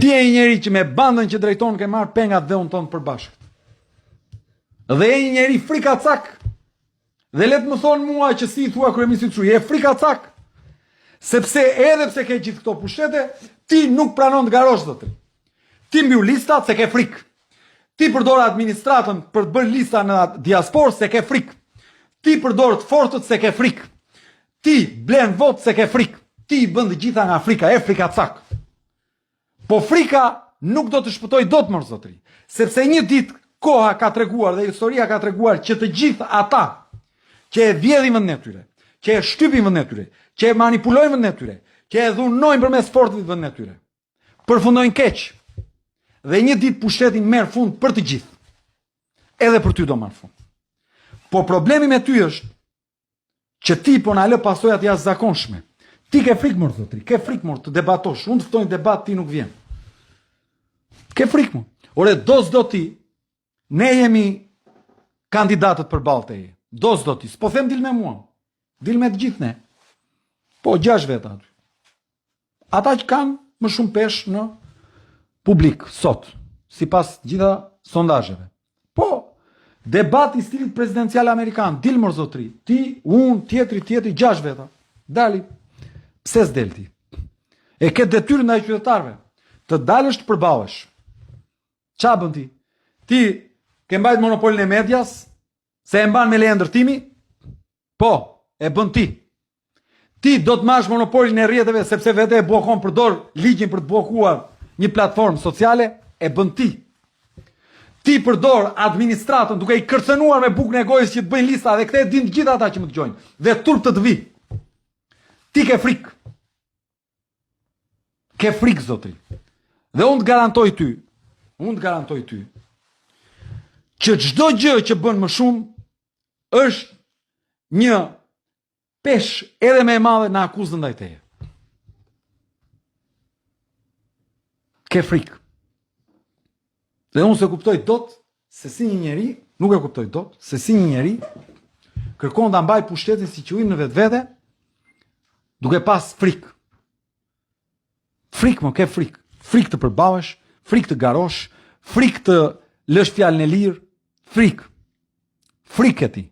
Ti e një njeri që me bandën që drejton ke marrë pengat dhe unë tonë përbashkët. Dhe e një njeri frikacak. Dhe letë më thonë mua që si i thua kryeministit Çuj, e frikacak. Sepse edhe pse ke gjithë këto pushtete, ti nuk pranon të garosh zotri. Ti mbi listat se ke frikë. Ti përdor administratën për të bërë lista në diasporë se ke frikë. Ti përdor të fortët se ke frikë. Ti blen votë se ke frikë. Ti i bën të gjitha nga frika, e frikacak. Po frika nuk do të shpëtoj dot më zotri, sepse një ditë koha ka treguar dhe historia ka treguar që të gjithë ata që e vjedhin vendin e tyre, që e shtypin vendin e tyre, që e manipulojnë vendin e tyre, që e dhunojnë përmes fortëve vendin e tyre, përfundojnë keq. Dhe një ditë pushtetin merr fund për të gjithë. Edhe për ty do marr fund. Po problemi me ty është që ti po na lë pasojat jashtëzakonshme. Ti ke frikë më zotri, ke frikë më të debatosh. Unë të ftojnë debat, ti nuk vjen. Ke frikë më. Ore, do s'do ti, ne jemi kandidatët për balë teje. Do s'do ti, s'po them dil me mua. Dil me të gjithë ne. Po, 6 veta aty. Ata që kanë më shumë pesh në publik, sot, si pas gjitha sondazheve. Po, debat i stilit prezidencial amerikan, dil më zotri. Ti, unë, tjetri, 6 veta. Dali. Pse s'del ti? E ke detyrë ndaj qytetarëve të dalësh të përballesh. Ç'a bën ti? Ti ke mbajt monopolin e medias, se e mban me leje ndërtimi? Po, e bën ti. Ti do të marrësh monopolin e rrjeteve sepse vetë e bllokon, përdor ligjin për të bllokuar një platformë sociale, e bën ti. Ti përdor administratën duke i kërcënuar me bukën e gojës që të bëjnë lista dhe këtë e din të gjithë ata që më dëgjojnë. Dhe turp të vi. Ti ke frikë. Ke frikë, zotri. Dhe unë të garantoj ty, që çdo gjë që bën më shumë është një pesh edhe më e madhe në akuzën ndaj teje. Ke frikë. Dhe unë se kuptoj dot se si një njeri, nuk e kuptoj dot, se si një njeri kërkon ta mbaj pushtetin si quin në vetvete, duke pas frikë. Frikë më, ke frikë. Frikë të përballesh, frikë të garosh, frikë të lësh fjalën e lirë, frikë. Frikë e ti.